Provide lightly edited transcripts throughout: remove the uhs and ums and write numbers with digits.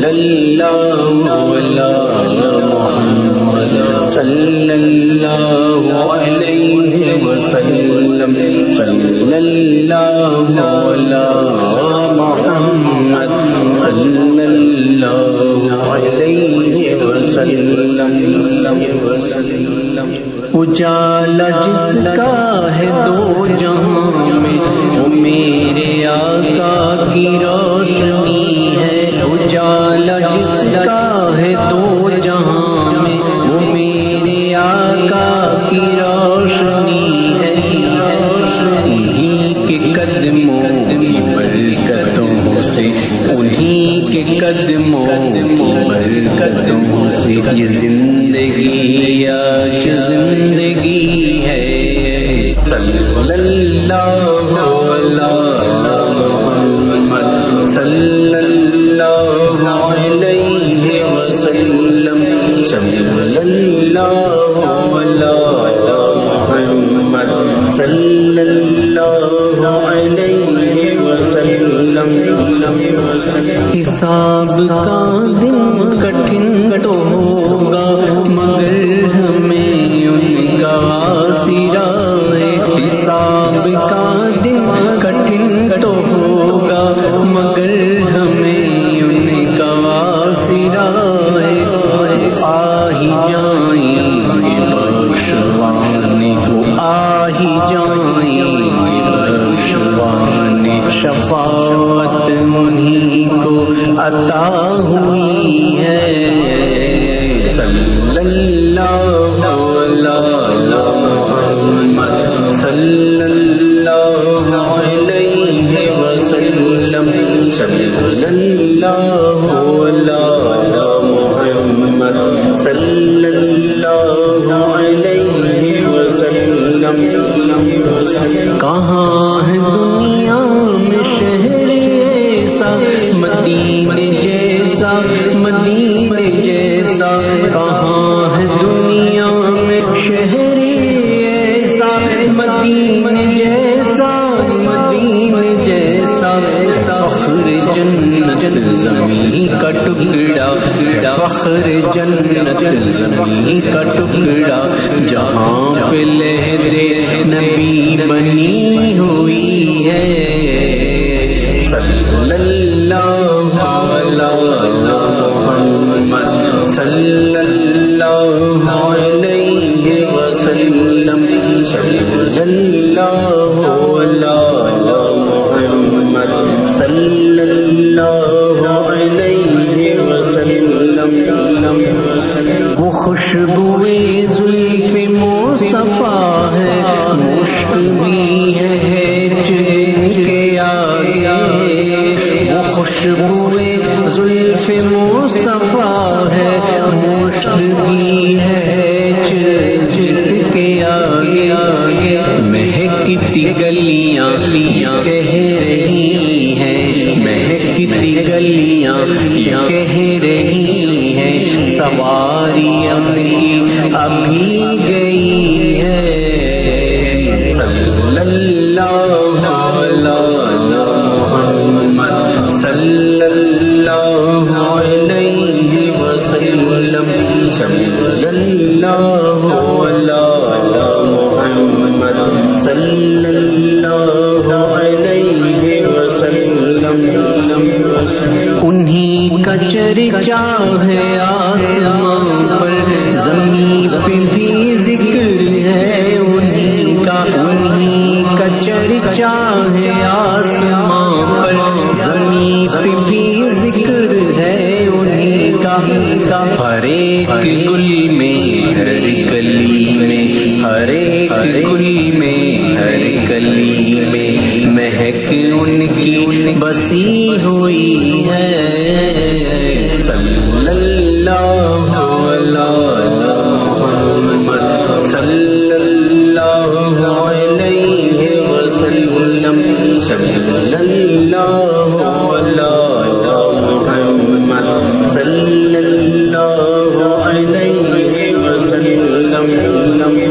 اللہ علی محمد صلی اللہ علیہ وسلم صلی اللہ علی محمد صلی اللہ علیہ وسلم۔ اجالا جس کا ہے دو جہاں میں وہ میرے آقا کی روشنی ہے، اجالا جس کا ہے دو جہاں میں وہ میرے آقا کی روشنی ہے، انہی کے قدموں کی برکتوں سے، انہی کے قدموں کی برکتوں سے یہ زندگی آج زندگی ہے۔ صلی اللہ علی محمد صلی اللہ علیہ وسلم صلی اللہ علی محمد صلی اللہ علیہ وسلم۔ حساب کا دن کٹھن تو ہوگا مگر ہمیں ان کا واسطہ ہے، حساب کا دن کٹھن تو ہوگا مگر ہمیں ان کا واسطہ ہے، آ ہی جائیں گے بخشوانے کو، آ ہی جائیں گے بخشوانے، شفاعت انہی کو عطا ہوئی ہے۔ صلی اللہ علی محمد صلی اللہ علیہ وسلم صلی اللہ علی محمد صلی اللہ علیہ وسلم۔ کہاں ہے دنیا میں شہر ایسا مدینے جیسا، مدینے جیسا، کہاں ہے دنیا میں شہر ایسا مدینے جیسا، مدینے جیسا، فخر جنت زمین کا ٹکڑا، فخر جنت زمین کا ٹکڑا، جہاں پہ لہر نبی بنی ہوئی ہے۔ صلی اللہ علی محمد صلی اللہ علیہ وسلم صلی اللہ علی محمد صلی اللہ علیہ وسلم۔ وہ خوشبوئے زلف مصطفیٰ ہے، مشک بھی ہے جن کے آگے، وہ خوشبوئے زلف مصطفیٰ ہے، مشک بھی ہے جن کے آگے، مہکتی گلیاں کہہ رہی ہیں، مہکتی گلیاں کہہ رہی ہیں، سواری اپنی ابھی گئی ہے۔ صلی اللہ علی محمد صلی اللہ علیہ وسلم صلی اللہ علی محمد صلی اللہ علیہ وسلم۔ انہی کا چرچا ہے آسمان پر، زمین پہ بھی ذکر ہے انہی کا چرچا ہے آسمان پر، زمین پہ بھی ذکر ہے انہی کا، ہر ایک گل میں ہر کلی میں، ہر ایک گل میں ہر کلی میں مہک ان کی بسی ہوئی ہے۔ صلی اللہ علی محمد صلی اللہ علیہ وسلم صلی اللہ علی محمد صلی اللہ علیہ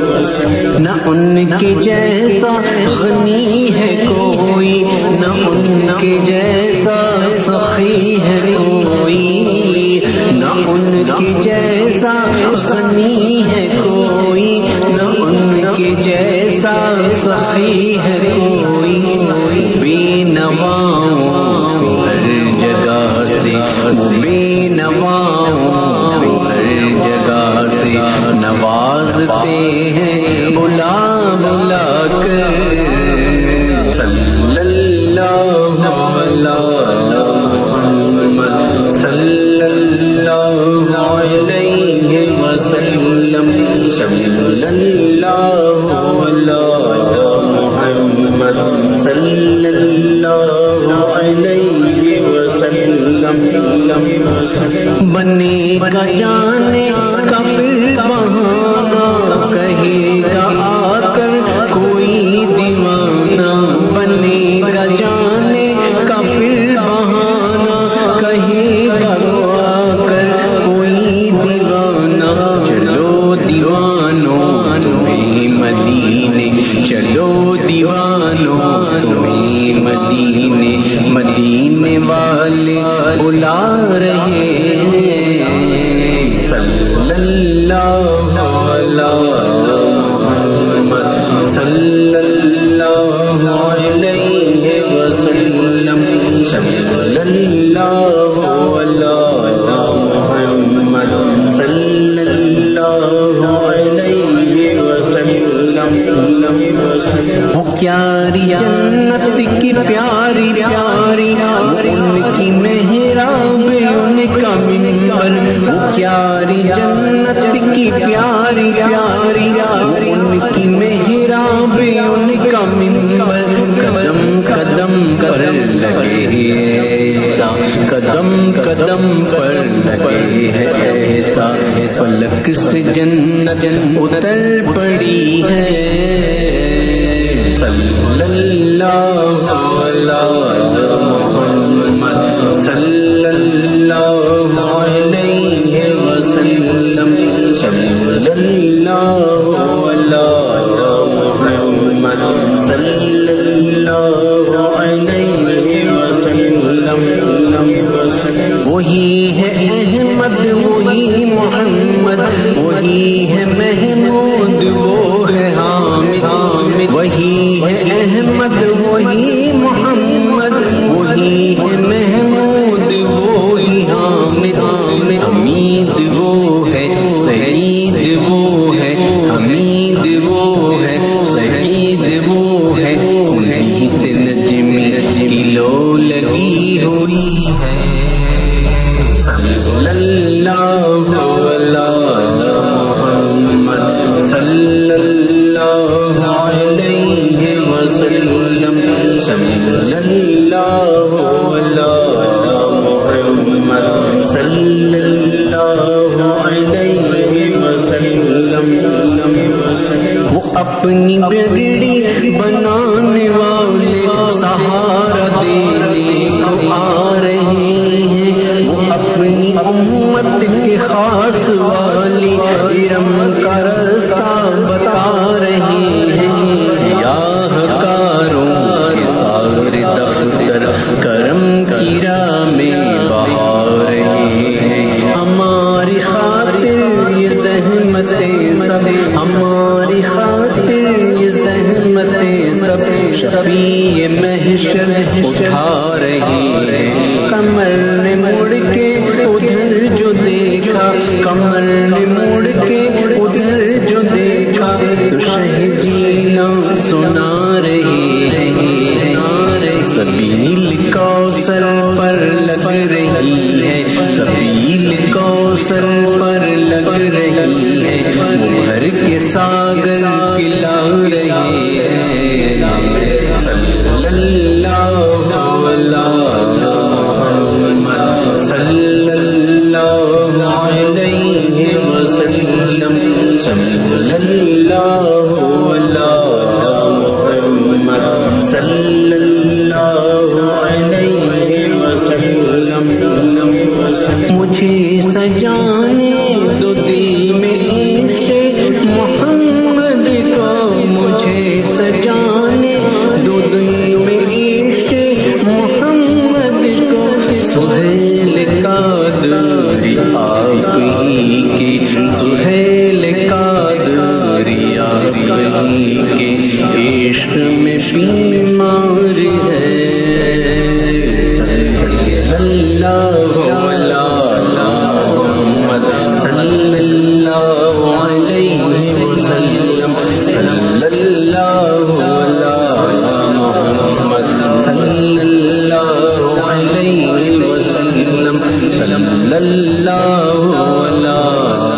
وسلم۔ نہ ان کے جیسا غنی ہے کوئی، نہ ان کے جیسا سخی ہے کوئی، ان کے جیسا غنی ہے کوئی، نہ ان کے جیسا سخی ہے کوئی، بے نواؤں ہر جگہ سے، بے نواؤں ہر جگہ سے نوازتے ہیں بلا بلا کر، صلی اللہ علیہ محمد صلی اللہ علیہ وسلم، صلی اللہ علیہ محمد صلی اللہ علیہ وسلم، بنے گا جانے کا پھر بہانا، کہے گا آ کر کوئی دیوانہ، بنے گا جانے کا پھر بہانا، کہے گا آ کر کوئی دیوانہ، چلو دیوانوں تمہیں مدینے، چلو دیوانوں تمہیں مدینے، مدینے والے بلا رہے ہیں، صلی اللہ علیہ محمد صلی اللہ علیہ وسلم، صلی اللہ علیہ محمد صلی اللہ علیہ وسلم، وہ پیاری جنت کی پیاری پیاری، ان کی محراب ان کا منبر، وہ پیاری جنت کی پیاری پیاری، ان کی محراب ان کا منبر، قدم قدم پر لگے ایسا، قدم قدم پر لگے ہے ایسا، فلک سے جنت اتر پڑی ہے، صلی اللہ علیہ محمد صلی اللہ علیہ وسلم، صلی اللہ علیہ محمد صلی اللہ علیہ وسلم، وہی ہے احمد وہی محمد، وہی ہے محمود وہ ہے حامد، وہی ہے احمد وہی محمد، وہی ہے محمود وہی حامد، حمید وہ ہے سعید وہ ہے، حمید وہ ہے سعید وہ ہے، انہیں سے نجمی کی لو لگی ہوئی ہے، صلی اللہ علیہ محمد صلی اللہ علیہ وسلم، صلی اللہ علیہ محمد صلی اللہ علیہ وسلم، وہ اپنی بگڑی بنانے والے سہارا دینے کو آ رہے ہیں، وہ اپنی امت کے خاص والی ارم کا رستہ بتا رہے ہیں، سیاہ کاروں کے سارے دفتر کرم کی راہ میں بہا رہے ہیں، ہماری خاطر یہ زحمتیں سب، ہماری خاطر یہ زحمتیں سب، شفیع محشر اٹھا رہے ہیں، کمر نے مڑ کے ادھر جو دیکھا، کمر نے مڑ کے ادھر جو دیکھا، تو شہجینا سنا رہے ہیں، سبیل کوثر پر لگ رہی ہے، سبیل کوثر پر لگ رہی ہے، بھر کے ساگر پلا رہی ہے، صلی اللہ علیہ محمد صلی اللہ علیہ وسلم، صلی اللہ علیہ محمد صلی اللہ علیہ وسلم، مجھے سجانے دو دل میں عشق محمد کو، مجھے سجانے دو دل میں عشق محمد کو، سہیل قادری آ اللہ علی